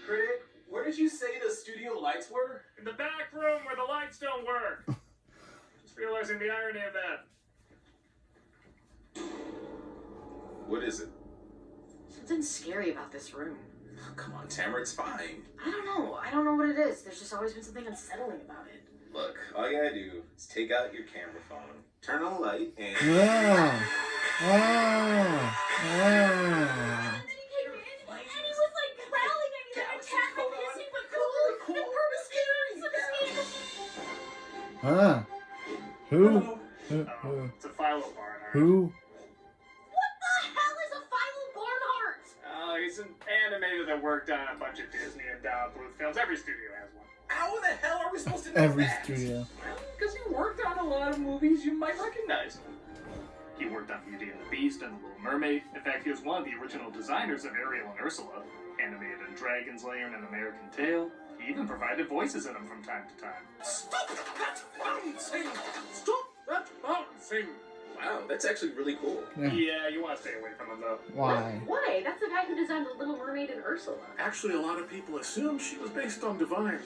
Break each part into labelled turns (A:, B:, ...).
A: Critic, where did you say the studio lights were?
B: In the back room where the lights don't work. Just realizing the irony of that.
A: What is it?
C: Something scary about this room.
A: Oh, come on, Tamara, it's fine.
C: I don't know what it is. There's just always been something unsettling about it.
A: Look, all you gotta do is take out your camera phone, turn on the light, and...
C: And then he came in, and he was like growling at me like a cat, like hissing, but cool, and purposely.
D: Who?
B: It's a Philo Barnhart.
D: Who?
C: What the hell is a Philo Barnhart?
B: He's an animator that worked on a bunch of Disney and Don Bluth films. Every studio has one.
A: How the hell are we supposed to know
D: Every
A: that?
D: studio.
B: Because he worked on a lot of movies you might recognize. He worked on Beauty and the Beast and The Little Mermaid. In fact, he was one of the original designers of Ariel and Ursula. Animated in Dragon's Lair and An American Tale. He even provided voices in them from time to time.
A: Stop that bouncing!
B: Stop that bouncing!
A: Wow, that's actually really cool.
B: Yeah, you want to stay away from him, though.
D: Why?
C: Why? That's the guy who designed The Little Mermaid and Ursula.
E: Actually, a lot of people assume she was based on Divine,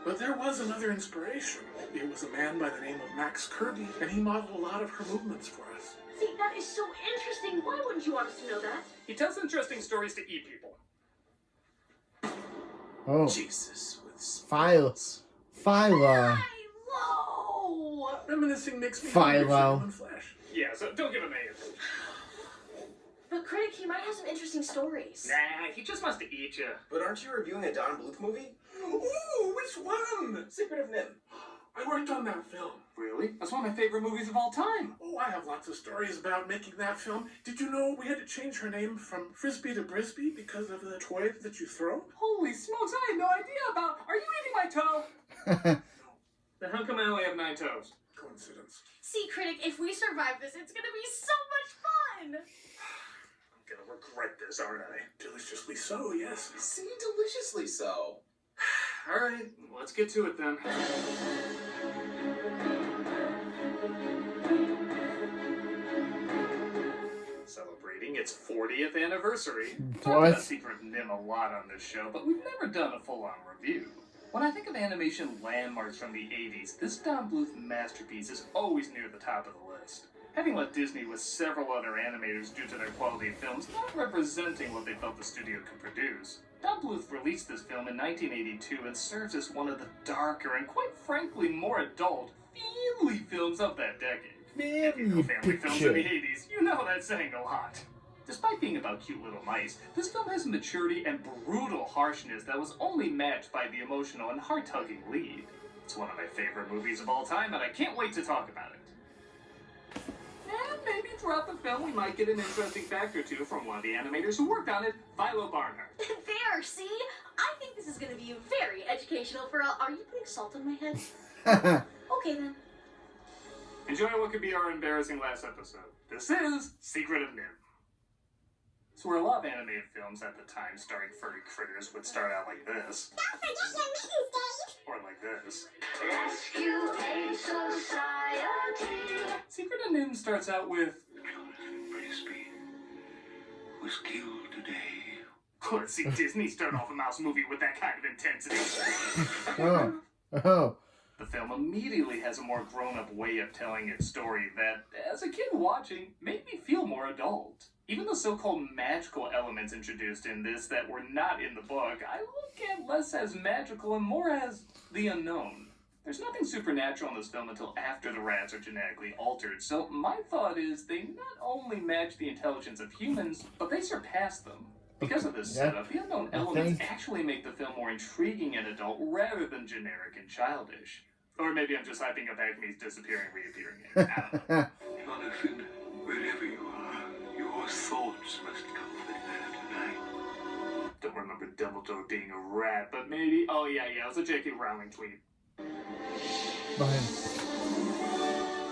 E: but there was another inspiration. It was a man by the name of Max Kirby, and he modeled a lot of her movements for us.
C: See, that is so interesting. Why wouldn't you want us to know that?
B: He tells interesting stories to eat people.
D: Oh,
A: Jesus, with
D: Philo.
C: Philo!
E: Reminiscing makes me
D: Philo.
E: hungry for human flesh.
B: Yeah, so don't give him anything.
C: But Critic, he might have some interesting stories.
B: Nah, he just wants to eat you.
A: But aren't you reviewing a Don Bluth movie?
E: Ooh, which one?
A: Secret of Nimh.
E: I worked on that film.
B: Really? That's one of my favorite movies of all time.
E: Oh, I have lots of stories about making that film. Did you know we had to change her name from Frisbee to Brisbee because of the toy that you throw?
B: Holy smokes, I had no idea about... Are you eating my toe? Then how come I only have 9 toes?
E: Coincidence.
C: See, Critic, if we survive this, it's gonna be so much fun!
B: I'm gonna regret this, aren't I?
E: Deliciously so, yes.
A: See, deliciously so.
B: Alright, let's get to it then. Celebrating its 40th anniversary. Talked
D: What?
B: about Secret of NIMH a lot on this show, but we've never done a full-on review. When I think of animation landmarks from the 80s, this Don Bluth masterpiece is always near the top of the list. Having left Disney with several other animators due to their quality of films not representing what they felt the studio could produce, Don Bluth released this film in 1982 and serves as one of the darker and quite frankly more adult, family films of that decade. If you know family films in the 80s, you know that's saying a lot. Despite being about cute little mice, this film has a maturity and brutal harshness that was only matched by the emotional and heart-tugging lead. It's one of my favorite movies of all time, and I can't wait to talk about it. And maybe throughout the film we might get an interesting fact or two from one of the animators who worked on it, Philo Barnhart.
C: There, see? I think this is gonna be very educational for all. Are you putting salt on my head? Okay then.
B: Enjoy what could be our embarrassing last episode. This is Secret of NIMH. So where a lot of animated films at the time starring furry critters would start out like this. Or like this.
F: Rescue a society.
B: Secret of NIMH starts out with...
G: Brisbee was killed today.
B: Let's see Disney start off a mouse movie with that kind of intensity.
D: Oh.
B: The film immediately has a more grown-up way of telling its story that, as a kid watching, made me feel more adult. Even the so-called magical elements introduced in this that were not in the book, I look at less as magical and more as the unknown. There's nothing supernatural in this film until after the rats are genetically altered, so my thought is they not only match the intelligence of humans, but they surpass them. Because of this setup, the unknown elements actually make the film more intriguing and adult rather than generic and childish. Or maybe I'm just hyping up Acme's disappearing, reappearing. I don't know.
G: Jonathan, wherever you are, your thoughts must comfort her tonight.
B: Don't remember Dumbledore being a rat, but maybe... Oh, yeah, it was a J.K. Rowling tweet.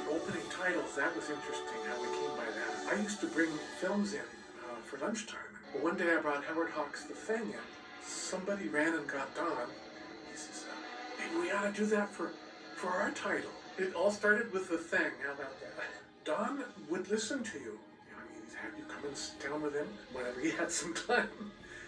E: Opening titles, that was interesting how we came by that. I used to bring films in for lunchtime. But one day I brought Howard Hawks' The Thing in. Somebody ran and got Don. He says, maybe we ought to do that for our title. It all started with The Thing. How about that? Don would listen to you. He'd have you come and sit down with him whenever he had some time.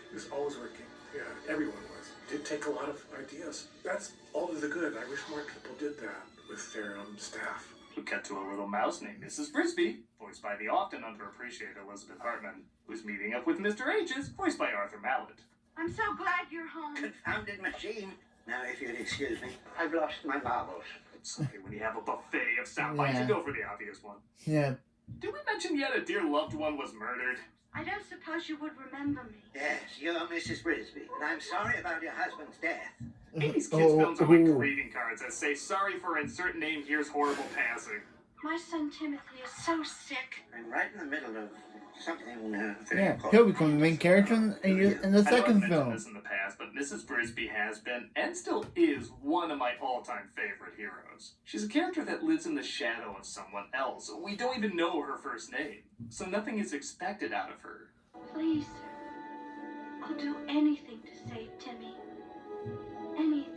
E: He was always working. Yeah, everyone was. It did take a lot of ideas. That's all to the good. I wish more people did that with their staff.
B: We cut to a little mouse named Mrs. Brisbee, voiced by the often underappreciated Elizabeth Hartman, who's meeting up with Mr. H's, voiced by Arthur Mallet.
F: I'm so glad you're home.
H: Confounded machine. Now, if you'd excuse me, I've lost my marbles.
B: It's okay when you have a buffet of sound bites, you go for the obvious one.
D: Yeah.
B: Did we mention yet a dear loved one was murdered?
F: I don't suppose you would remember me.
H: Yes, you're Mrs. Brisbee, and I'm sorry about your husband's death.
B: 80s kids films are like greeting cards that say, sorry for insert name, here's horrible passing.
F: My son Timothy is so sick.
H: I'm right in the middle of something very
D: Yeah,
H: important.
D: he'll become the main character in the
B: I know I've
D: second
B: mentioned
D: film.
B: this in the past, but Mrs. Brisbee has been, and still is, one of my all-time favorite heroes. She's a character that lives in the shadow of someone else. We don't even know her first name, so nothing is expected out of her.
F: Please, sir. I'll do anything to save Timmy. Anything.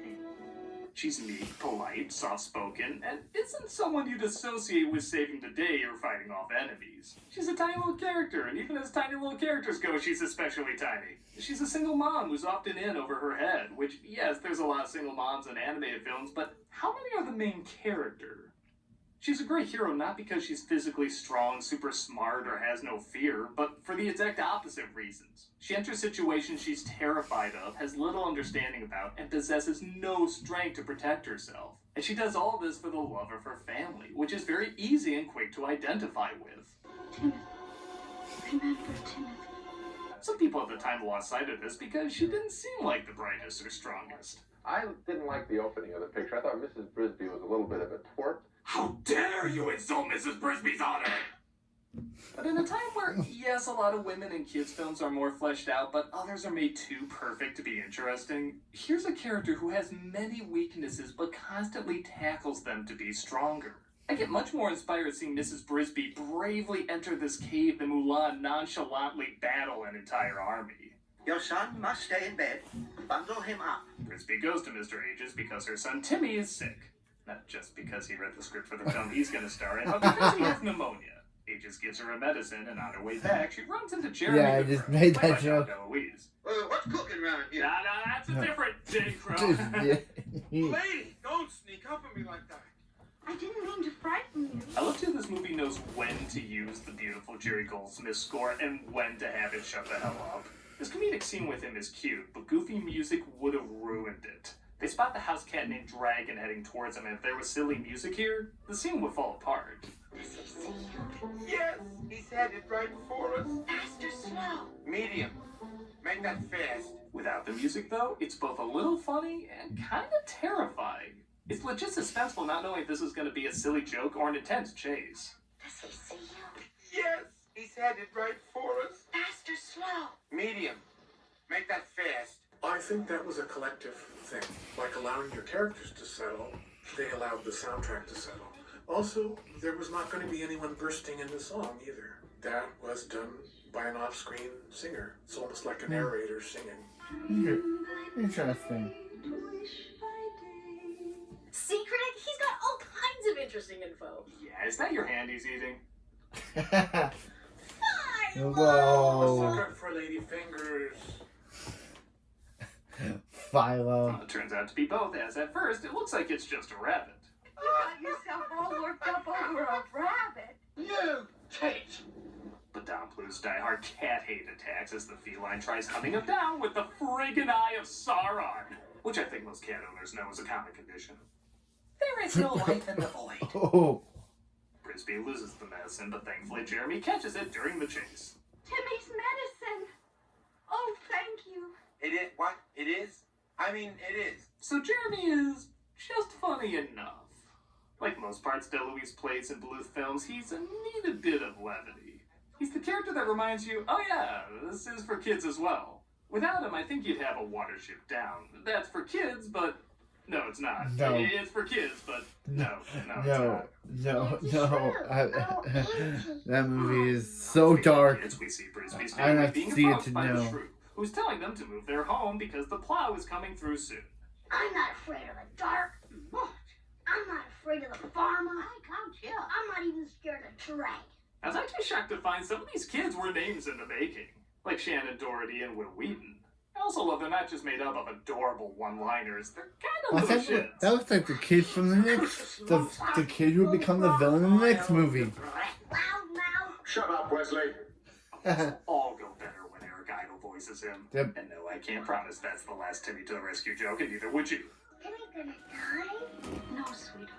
B: She's meek, polite, soft-spoken, and isn't someone you'd associate with saving the day or fighting off enemies. She's a tiny little character, and even as tiny little characters go, she's especially tiny. She's a single mom who's often in over her head, which, yes, there's a lot of single moms in animated films, but how many are the main character? She's a great hero not because she's physically strong, super smart, or has no fear, but for the exact opposite reasons. She enters situations she's terrified of, has little understanding about, and possesses no strength to protect herself. And she does all this for the love of her family, which is very easy and quick to identify with.
F: Timothy. Remember Timothy.
B: Some people at the time lost sight of this because she didn't seem like the brightest or strongest.
I: I didn't like the opening of the picture. I thought Mrs. Brisbee was a little bit of a twerp.
B: How dare you insult Mrs. Brisbee's honor! But in a time where, yes, a lot of women in kids' films are more fleshed out, but others are made too perfect to be interesting, here's a character who has many weaknesses but constantly tackles them to be stronger. I get much more inspired seeing Mrs. Brisbee bravely enter this cave than Mulan nonchalantly battle an entire army.
H: Your son must stay in bed. Bundle him up.
B: Brisbee goes to Mr. H's because her son Timmy is sick. Not just because he read the script for the film he's going to star in, but because he has pneumonia. Aegis gives her a medicine, and on her way back, she runs into Jeremy.
D: Yeah, I
B: the
D: just
B: Crow,
D: made
B: played
D: that
B: by
D: joke.
B: John DeLuise.
H: What's cooking around here?
B: Nah, that's a different J. Crow.
G: Lady, don't sneak up on me like that.
F: I didn't mean to frighten you.
B: I love too this movie knows when to use the beautiful Jerry Goldsmith score and when to have it shut the hell up. This comedic scene with him is cute, but goofy music would have ruined it. They spot the house cat named Dragon heading towards them, and if there was silly music here, the scene would fall apart.
F: Does he see you?
G: Yes, he's headed right for us.
F: Fast or slow?
G: Medium. Make that fast.
B: Without the music, though, it's both a little funny and kind of terrifying. It's legit suspenseful not knowing if this is going to be a silly joke or an intense chase.
F: Does he see you?
G: Yes, he's headed right for us.
F: Fast or slow?
G: Medium. Make that fast.
E: I think that was a collective thing. Like allowing your characters to settle, they allowed the soundtrack to settle. Also, there was not going to be anyone bursting into song either. That was done by an off-screen singer. It's almost like a narrator singing.
D: Interesting.
C: See, critic, he's got all kinds of interesting info.
B: Yeah, is that your hand he's eating?
C: Fine.
E: A
D: Whoa.
E: sucker for lady fingers.
D: Philo.
B: It turns out to be both, as at first it looks like it's just a rabbit.
F: You got yourself all worked up over a rabbit.
G: You tit.
B: But Don Bluth's diehard cat hate attacks as the feline tries hunting him down with the friggin' eye of Sauron, which I think most cat owners know is a common condition. There is no life in the void.
D: Oh.
B: Brisbee loses the medicine, but thankfully Jeremy catches it during the chase.
F: Timmy's medicine. Oh, thank you.
G: It is what? It is? I mean, it is.
B: So Jeremy is just funny enough. Like most parts DeLuise plays in Bluth films, he's a needed bit of levity. He's the character that reminds you, oh yeah, this is for kids as well. Without him, I think you'd have a Watership Down. That's for kids, but no, it's not.
D: No.
B: It's for kids, but no, it's
D: No,
B: not.
D: no. That movie is so dark.
B: Kids, we see Brisbee's
D: I
B: family
D: have to
B: being
D: see it
B: approached
D: to
B: by the
D: know.
B: shrew, who's telling them to move their home because the plow is coming through soon.
C: I'm not afraid of the dark. I'm not afraid of the farmer. I can't chill. I'm not even scared of Dragon.
B: I was actually shocked to find some of these kids were names in the making, like Shannon Doherty and Will Wheaton. I also Also, they're not just made up of adorable one-liners, they're kind of little shits.
D: That looks like the kid from the next, the kid who would become the villain in the next movie.
C: Loudmouth.
G: Shut up, Wesley.
B: All go better when Eric Idle voices him.
D: Yep.
B: And no, I can't promise that's the last Timmy to the rescue joke, and neither would you.
C: Timmy gonna die?
F: No, sweetheart.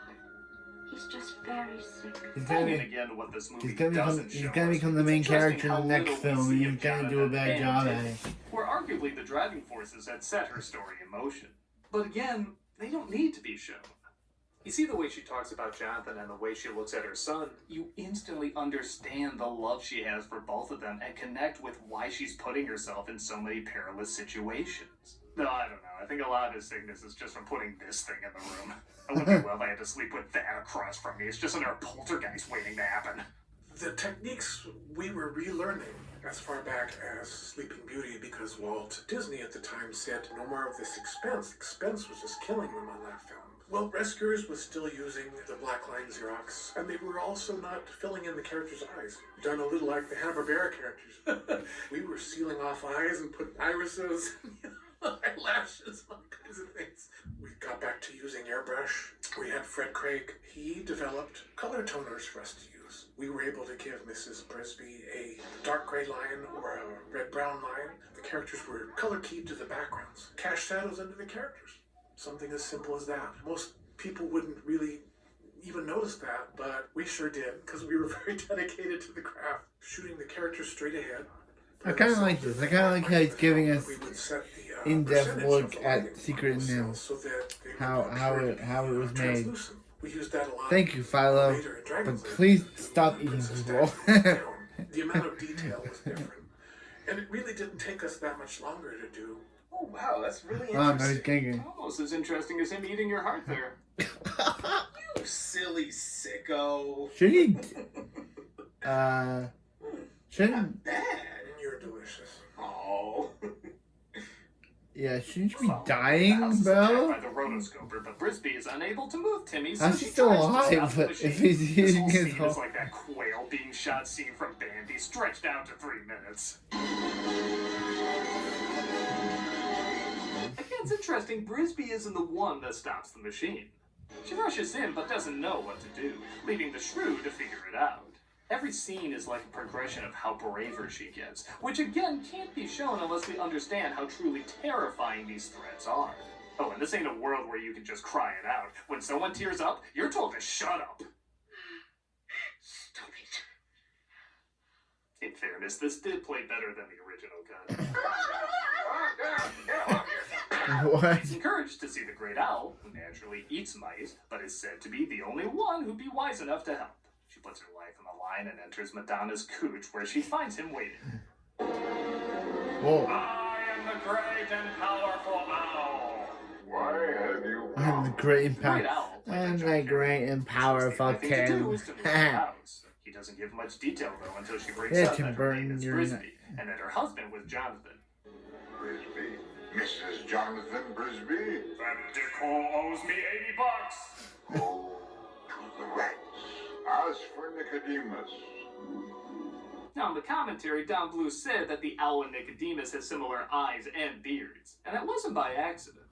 F: He's just very sick.
D: He's
B: Then
D: gonna,
B: again, what this movie
D: he's gonna
B: doesn't
D: become,
B: show
D: he's gonna
B: us,
D: become the
B: it's
D: main
B: interesting
D: character in
B: how
D: the next
B: little we
D: film,
B: see
D: and
B: of
D: he's gonna do a
B: Jonathan
D: bad
B: and
D: job at
B: Timmy,
D: it.
B: where arguably the driving forces had set her story in motion. But again, they don't need to be shown. You see the way she talks about Jonathan and the way she looks at her son, you instantly understand the love she has for both of them and connect with why she's putting herself in so many perilous situations. No, I don't know. I think a lot of his sickness is just from putting this thing in the room. I wouldn't be well if I had to sleep with that across from me. It's just another poltergeist waiting to happen.
E: The techniques we were relearning as far back as Sleeping Beauty, because Walt Disney at the time said no more of this expense. Expense was just killing them on that film. Well, Rescuers was still using the black line Xerox, and they were also not filling in the characters' eyes. Done a little like the Hanna-Barbera characters. We were sealing off eyes and putting irises, eyelashes, all kinds of things. We got back to using airbrush. We had Fred Craig. He developed color toners for us to use. We were able to give Mrs. Brisbee a dark gray line or a red-brown line. The characters were color keyed to the backgrounds. Cast shadows into the characters. Something as simple as that. Most people wouldn't really even notice that, but we sure did, because we were very dedicated to the craft. Shooting the characters straight ahead.
D: I kind of like this. I kind of like how he's giving us
E: We would set the
D: in-depth
E: percentage
D: look
E: of
D: at
E: lighting
D: Secret
E: on the
D: Nimh.
E: cells so that they would
D: How
E: appear to
D: it was made.
E: translucent. We used that a lot.
D: Thank you, Philo.
E: Later in Dragon's
D: But
E: Lair.
D: please stop eating
E: Princess
D: people.
E: Diana down. The amount of detail was different. And it really didn't take us that much longer to do.
A: Oh wow, that's really
D: Oh, no, he's
A: interesting.
D: ganging.
B: Almost as interesting as him eating your heart there.
A: You silly sicko.
D: Should he? Shouldn't?
A: Bad.
E: You're delicious.
A: Oh.
D: Yeah, shouldn't you be
B: Well, the
D: dying,
B: house is
D: bro?
B: attacked by the rotoscoper, but Brisbee is unable to move Timmy, so
D: How's
B: she
D: he still
B: tries to
D: alive
B: stop the
D: if
B: machine.
D: he's
B: This
D: using
B: whole
D: his
B: scene
D: whole-
B: is like that quail being shot scene from Bambi, stretched out to 3 minutes. Again, it's interesting, Brisbee isn't the one that stops the machine. She rushes in but doesn't know what to do, leaving the shrew to figure it out. Every scene is like a progression of how braver she gets, which again can't be shown unless we understand how truly terrifying these threats are. Oh, and this ain't a world where you can just cry it out. When someone tears up, you're told to shut up.
C: Stop it.
B: In fairness, this did play better than the original cut.
D: What?
B: He's encouraged to see the great owl, who naturally eats mice, but is said to be the only one who'd be wise enough to help. She puts her life on the line and enters Madonna's cooch, where she finds him waiting.
D: Whoa.
B: I am the great and powerful owl.
G: Why have you
D: I'm the great and
B: The great
D: powerful.
B: owl, played by
D: I'm
B: John
D: the
B: Kerry,
D: great and powerful
B: the only thing to do
D: Tim.
B: is to move the house. He doesn't give much detail though until she brings
D: Yeah,
B: up
D: Tim
B: that her name
D: Burton,
B: is
D: you're
B: Brisbee and that her husband was Jonathan.
G: Brisbee? Mrs. Jonathan Brisbee?
B: That dickhole owes me $80.
G: Oh, to the rats. As for Nicodemus,
B: Now, in the commentary, Don Bluth said that the owl in Nicodemus has similar eyes and beards, and that wasn't by accident.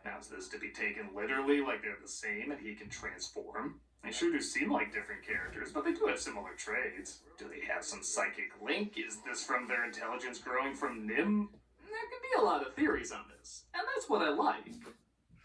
B: Now, is this to be taken literally, like they're the same and he can transform? They sure do seem like different characters, but they do have similar traits. Do they have some psychic link? Is this from their intelligence growing from nimh? There could be a lot of theories on this, and that's what I like.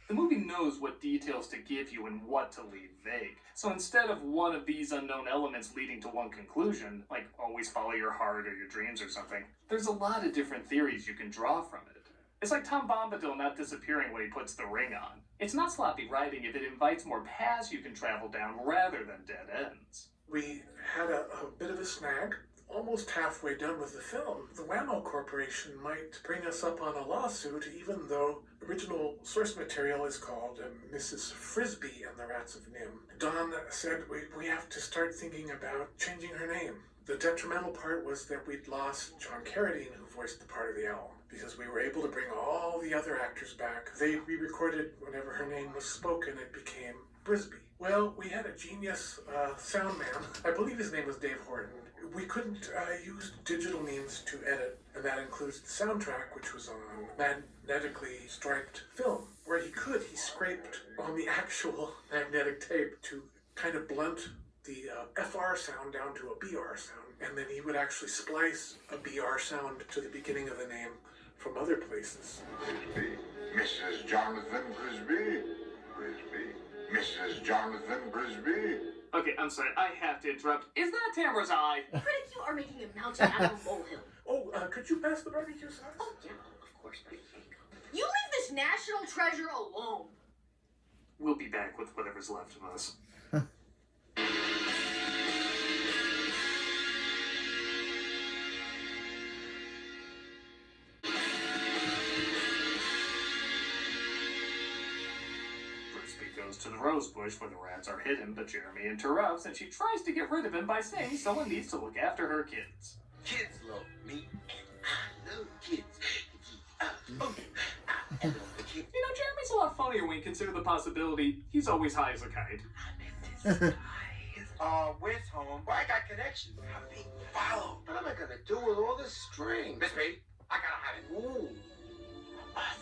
B: The movie knows what details to give you and what to leave vague. So instead of one of these unknown elements leading to one conclusion, like always follow your heart or your dreams or something, there's a lot of different theories you can draw from it. It's like Tom Bombadil not disappearing when he puts the ring on. It's not sloppy writing if it invites more paths you can travel down rather than dead ends.
E: We had a bit of a snag. Almost halfway done with the film, the Wham-O Corporation might bring us up on a lawsuit, even though original source material is called Mrs. Frisbee and the Rats of Nimh. Don said we have to start thinking about changing her name. The detrimental part was that we'd lost John Carradine, who voiced the part of the owl. because we were able to bring all the other actors back. They re-recorded whenever her name was spoken, it became Brisbee. Well, we had a genius sound man. I believe his name was Dave Horton. We couldn't use digital means to edit, and that includes the soundtrack, which was on magnetically striped film. Where he could, he scraped on the actual magnetic tape to kind of blunt the FR sound down to a BR sound, and then he would actually splice a BR sound to the beginning of the name from other places.
G: Brisbee, Mrs. Jonathan Brisbee. Brisbee, Mrs. Jonathan Brisbee.
B: Okay, I'm sorry, I have to interrupt. Is that Tamara's eye?
C: Critic, you are making a mountain out of a molehill.
E: Oh, could you pass the barbecue sauce?
C: Oh, yeah, of course, buddy. You leave this national treasure alone.
B: We'll be back with whatever's left of us. Goes to the rose bush where the rats are hidden, but Jeremy interrupts and she tries to get rid of him by saying someone needs to look after her kids.
H: Kids love me, and I love kids. I love the kids.
B: You know, Jeremy's a lot funnier when you consider the possibility he's always high as a kite.
H: I met this guy. Where's home? Well, I got connections. I'm being followed. What am I gonna do with all this string? Miss me, I gotta have it. Ooh,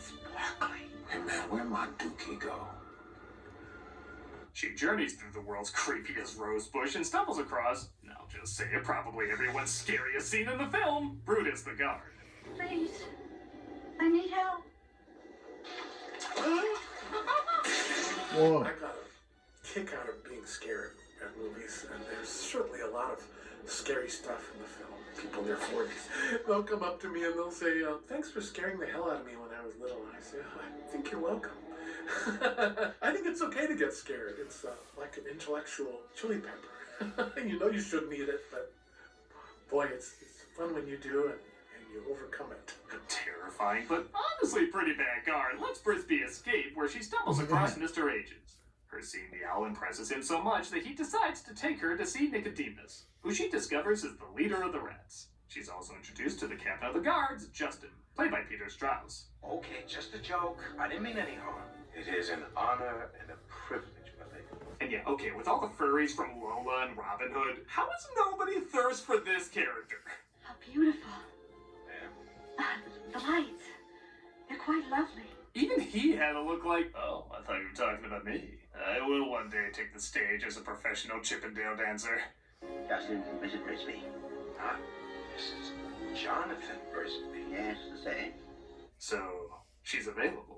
H: sparkly.
G: Hey man, where'd my dookie go?
B: She journeys through the world's creepiest rose bush and stumbles across, I'll just say it, probably everyone's scariest scene in the film, Brutus the guard.
F: Please. I need help.
D: Whoa.
E: I got a kick out of being scared at movies, and there's certainly a lot of scary stuff in the film. People in their 40s, they'll come up to me and they'll say, thanks for scaring the hell out of me when I was little. And I say, I think you're welcome. I think it's okay to get scared. It's like an intellectual chili pepper. You know you shouldn't eat it, but boy, it's fun when you do it and you overcome it.
B: Terrifying, but honestly pretty bad guard. Let's Brisbee Escape, where she stumbles across Mr. Ages. Her seeing the owl impresses him so much that he decides to take her to see Nicodemus, who she discovers is the leader of the rats. She's also introduced to the captain of the guards, Justin, played by Peter Strauss.
H: Okay, just a joke. I didn't mean any harm.
G: It is an honor and a privilege, my lady.
B: And yeah, okay, with all the furries from Lola and Robin Hood, how does nobody thirst for this character?
F: How beautiful.
G: Ma'am.
F: The lights. They're quite lovely.
B: Even he had a look like, oh, I thought you were talking about me. I will one day take the stage as a professional Chippendale dancer.
H: Justin, Mrs. Brisbee.
G: Huh? Mrs. Jonathan Brisbee.
H: Yes, the same.
B: So, she's available.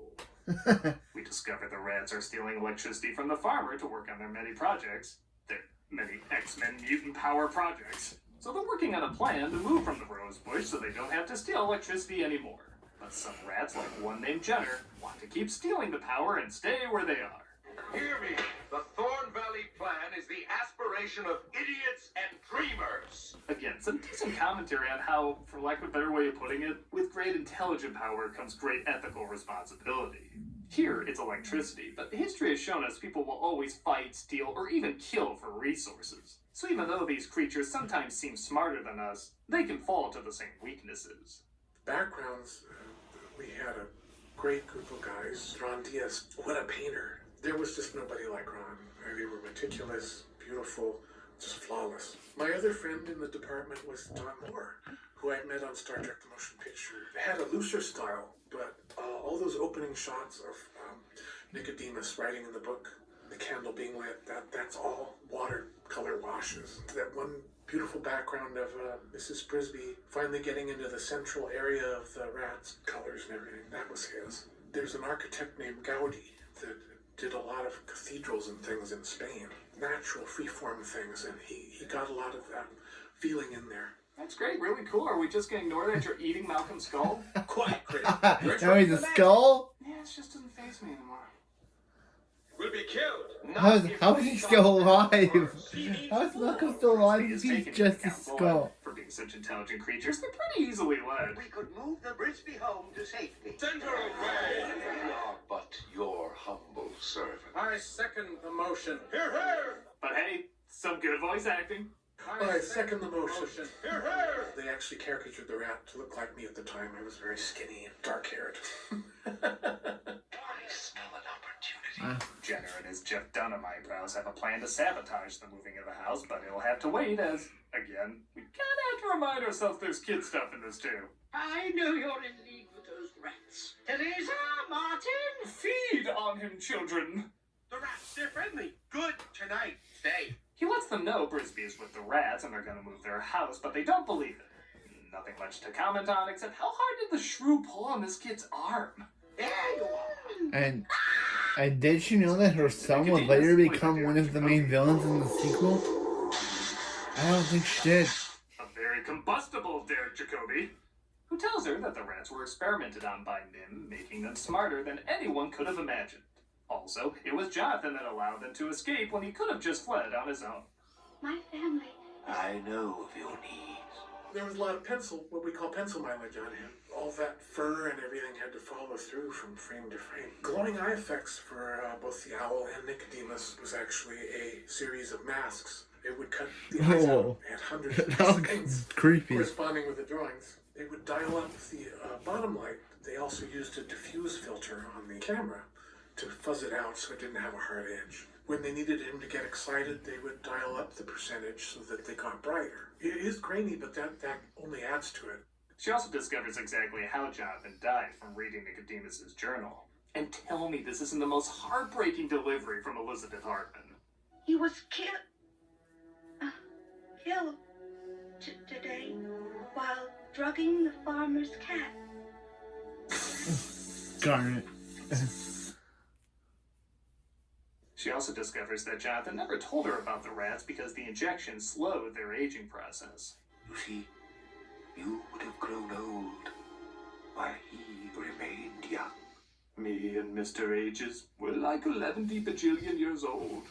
B: We discover the rats are stealing electricity from the farmer to work on their many projects. Their many X-Men mutant power projects. So they're working on a plan to move from the rose bush so they don't have to steal electricity anymore. But some rats, like one named Jenner, want to keep stealing the power and stay where they are.
G: Hear me. The Thorn Valley Plan is the aspiration of idiots and dreamers.
B: Again, some decent commentary on how, for lack of a better way of putting it, with great intelligent power comes great ethical responsibility. Here, it's electricity, but history has shown us people will always fight, steal, or even kill for resources. So even though these creatures sometimes seem smarter than us, they can fall to the same weaknesses.
E: Backgrounds, we had a great group of guys. Ron Diaz, what a painter. There was just nobody like Ron. They were meticulous, beautiful, just flawless. My other friend in the department was Don Moore, who I met on Star Trek The Motion Picture. They had a looser style, but all those opening shots of Nicodemus writing in the book, the candle being lit, that's all watercolor washes. That one beautiful background of Mrs. Brisbee finally getting into the central area of the rats, colors and everything, that was his. There's an architect named Gaudi that did a lot of cathedrals and things in Spain, natural freeform things, and he got a lot of that feeling in there.
B: That's great, really cool. Are we just gonna ignore that you're eating Malcolm's skull?
E: Quite great.
D: Now he's a skull?
B: Yeah, it just doesn't faze me anymore.
G: Will be killed.
D: How is he still alive? How is Malcolm still alive if he's
B: Taken
D: just
B: into
D: a
B: account,
D: skull?
B: boy. For being such intelligent creatures, they're pretty easily led.
H: We could move the Brisbee home to safety.
G: Send her away.
H: We are but your humble servant.
G: I second the motion. Hear, hear.
B: But hey, some good voice acting.
E: I second the motion. They actually caricatured the rat to look like me at the time. I was very skinny and dark-haired.
G: I smell an opportunity.
B: Jenner and his Jeff Dunham eyebrows have a plan to sabotage the moving of the house, but it'll have to wait as, again, we kinda have to remind ourselves there's kid stuff in this too.
H: I know you're in league with those rats. Teresa, Martin!
B: Feed on him, children!
H: The rats, they're friendly. Good tonight. Stay.
B: He lets them know Brisbee is with the rats and they're gonna move their house, but they don't believe it. Nothing much to comment on except how hard did the shrew pull on this kid's arm?
H: There you are.
D: And did you know that her son would later become one of the main villains in the sequel? I don't think she did.
B: A very combustible Derek Jacobi, who tells her that the rats were experimented on by nimh, making them smarter than anyone could have imagined. Also, it was Jonathan that allowed them to escape when he could have just fled on his own.
F: My family.
G: I know of your needs.
E: There was a lot of what we call pencil mileage on him. All that fur and everything had to follow through from frame to frame. Glowing eye effects for both the owl and Nicodemus was actually a series of masks. It would cut the eyes out and hundreds of
D: That
E: things
D: creepy.
E: corresponding with the drawings. They would dial up the bottom light. They also used a diffuse filter on the camera to fuzz it out so it didn't have a hard edge. When they needed him to get excited, they would dial up the percentage so that they got brighter. It is grainy, but that only adds to it.
B: She also discovers exactly how Jonathan died from reading Nicodemus's journal. And tell me this isn't the most heartbreaking delivery from Elizabeth Hartman.
F: He was killed today while drugging the farmer's cat.
D: Darn it.
B: She also discovers that Jonathan never told her about the rats because the injection slowed their aging process.
G: You see, you would have grown old while he remained young.
B: Me and Mr. Ages were like 11 bajillion years old.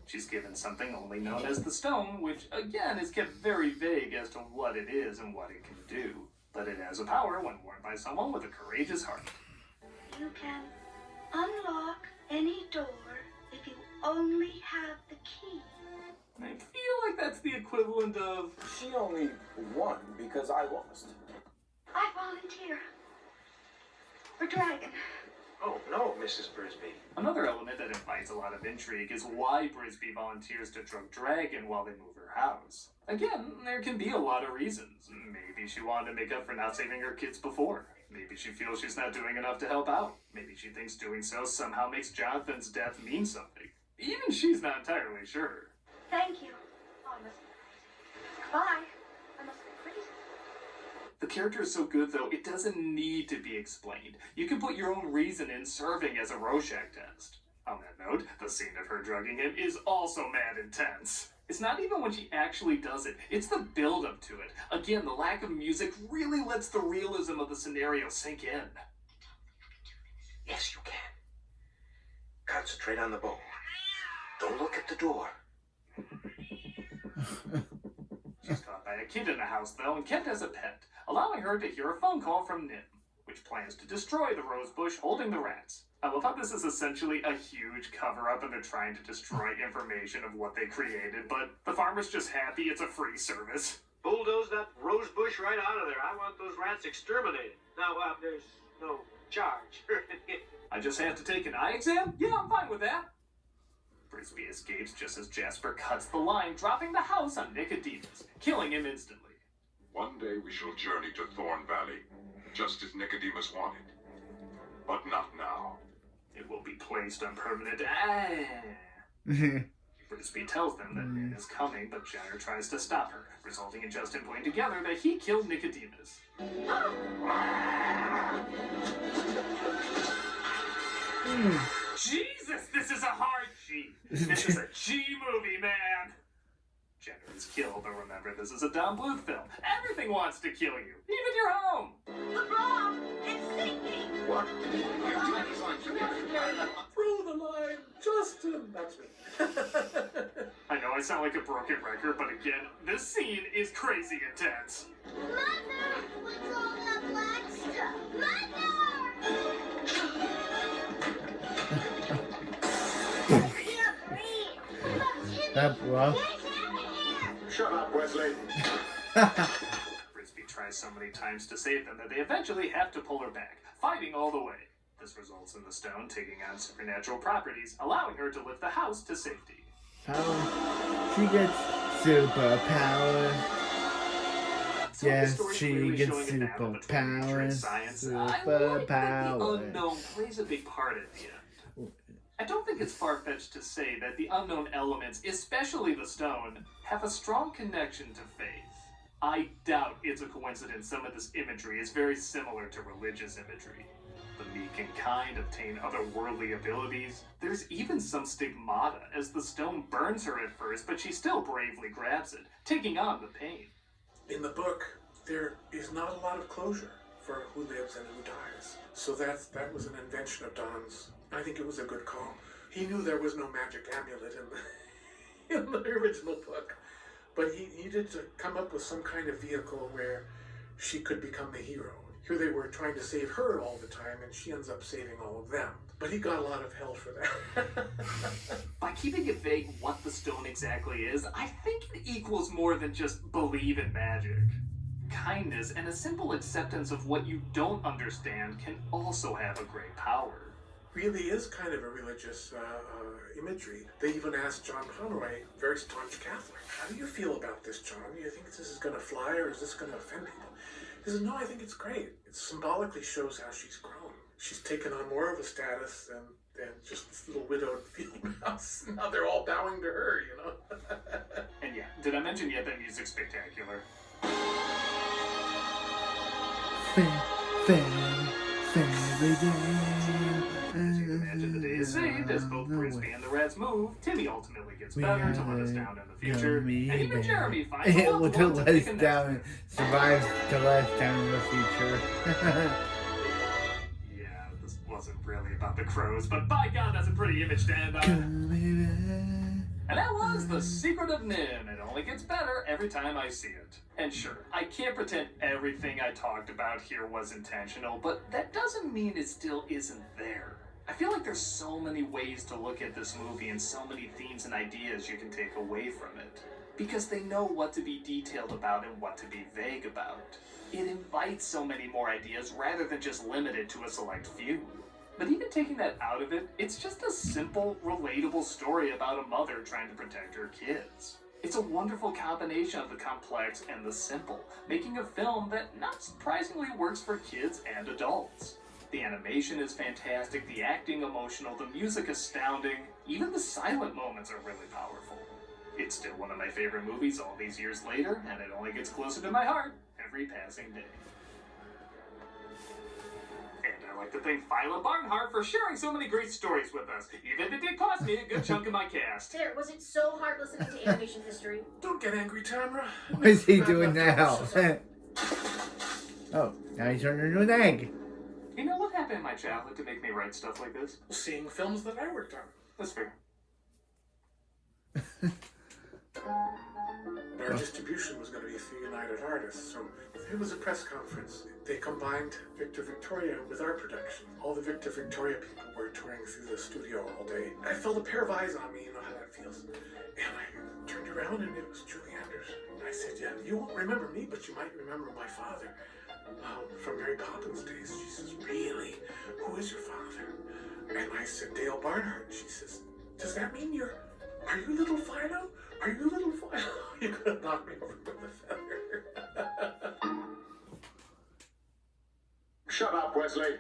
B: She's given something only known as the stone, which again is kept very vague as to what it is and what it can do. But it has a power when worn by someone with a courageous heart.
F: You can unlock any door if you only have the key.
B: I feel like that's the equivalent of...
H: She only won because I lost.
F: I volunteer for Dragon.
H: Oh, no, Mrs. Brisbee.
B: Another element that invites a lot of intrigue is why Brisbee volunteers to drug Dragon while they move her house. Again, there can be a lot of reasons. Maybe she wanted to make up for not saving her kids before. Maybe she feels she's not doing enough to help out. Maybe she thinks doing so somehow makes Jonathan's death mean something. Even she's not entirely sure.
F: Thank you. Oh, I must be crazy. Goodbye. I must be crazy.
B: The character is so good, though, it doesn't need to be explained. You can put your own reason in serving as a Rorschach test. On that note, the scene of her drugging him is also mad intense. It's not even when she actually does it, it's the build-up to it. Again, the lack of music really lets the realism of the scenario sink in.
H: Yes, you can. Concentrate on the bow. Don't look at the door.
B: She's caught by a kid in the house, though, and kept as a pet, allowing her to hear a phone call from nimh, which plans to destroy the rose bush holding the rats. I love how this is essentially a huge cover-up and they're trying to destroy information of what they created, but the farmer's just happy it's a free service.
J: Bulldoze that rose bush right out of there. I want those rats exterminated. Now, there's no charge.
B: I just have to take an eye exam? Yeah, I'm fine with that. Brisbee escapes just as Jasper cuts the line, dropping the house on Nicodemus, killing him instantly.
K: One day we shall journey to Thorn Valley, just as Nicodemus wanted. But not now.
B: It will be placed on permanent... Brisbee tells them that nimh is coming, but Jenner tries to stop her, resulting in Justin putting together that he killed Nicodemus. Jesus, this is a hard G. This is a G movie, man. Jenner is killed, but remember, this is a Don Bluth film. Everything wants to kill you, even your home.
C: The bomb! It's sinking!
H: What?
E: Through the line, Justin! That's me.
B: I know I sound like a broken record, but again, this scene is crazy intense.
C: Mother! What's all that black stuff? Mother!
D: That bluff.
H: Wesley.
B: Brisbee tries so many times to save them that they eventually have to pull her back, fighting all the way. This results in the stone taking on supernatural properties, allowing her to lift the house to safety.
D: She gets superpowers.
B: So
D: Yes,
B: the story's
D: she
B: really
D: gets
B: showing a battle between nature and
D: superpowers.
B: science. I like that the
D: Superpowers.
B: unknown plays a big part at the end. I don't think it's far-fetched to say that the unknown elements, especially the stone, have a strong connection to faith. I doubt it's a coincidence some of this imagery is very similar to religious imagery. The meek and kind obtain otherworldly abilities. There's even some stigmata, as the stone burns her at first, but she still bravely grabs it, taking on the pain.
E: In the book, there is not a lot of closure for who lives and who dies. So that was an invention of Don's. I think it was a good call. He knew there was no magic amulet in the original book, but he needed to come up with some kind of vehicle where she could become the hero. Here they were trying to save her all the time, and she ends up saving all of them. But he got a lot of hell for that.
B: By keeping it vague what the stone exactly is, I think it equals more than just believe in magic. Kindness and a simple acceptance of what you don't understand can also have a great power.
E: Really is kind of a religious imagery. They even asked John Conroy, very staunch Catholic, how do you feel about this, John? Do you think this is going to fly or is this going to offend people? He says, no, I think it's great. It symbolically shows how she's grown. She's taken on more of a status than just this little widowed field mouse. Now they're all bowing to her, you know?
B: And yeah, did I mention yet that music's spectacular? As you can imagine, the day is saved as both Brisbee and the rats move. Timmy ultimately gets better to let us down in the future, and even Jeremy finds a loved
D: to
B: one to
D: let
B: take
D: us
B: a
D: down,
B: nest
D: survives to let us down in the future.
B: Yeah, this wasn't really about the crows, but by God, that's a pretty image to end on. And that was The Secret of NIMH. It only gets better every time I see it. And sure, I can't pretend everything I talked about here was intentional, but that doesn't mean it still isn't there. I feel like there's so many ways to look at this movie and so many themes and ideas you can take away from it. Because they know what to be detailed about and what to be vague about. It invites so many more ideas rather than just limited to a select few. But even taking that out of it, it's just a simple, relatable story about a mother trying to protect her kids. It's a wonderful combination of the complex and the simple, making a film that, not surprisingly, works for kids and adults. The animation is fantastic, the acting emotional, the music astounding, even the silent moments are really powerful. It's still one of my favorite movies all these years later, and it only gets closer to my heart every passing day. And I like to thank Philo Barnhart for sharing so many great stories with us, even if it did cost me a good chunk of my cast.
L: There, was it so hard listening to animation history?
E: Don't get angry, Tamara.
D: What is he doing now? Oh, now he's turning into an egg.
B: You know what happened in my childhood to make me write stuff like this?
E: Seeing films that I worked on.
B: That's fair.
E: Our distribution was going to be through United Artists, so it was a press conference. They combined Victor Victoria with our production. All the Victor Victoria people were touring through the studio all day. I felt a pair of eyes on me, you know how that feels. And I turned around and it was Julie Anderson. And I said, yeah, you won't remember me, but you might remember my father from Mary Poppins days. She says, really? Who is your father? And I said, Dale Barnhart. She says, does that mean are you little Philo? Are you little Philo? You could have knocked me over with a feather.
H: Shut up, Wesley.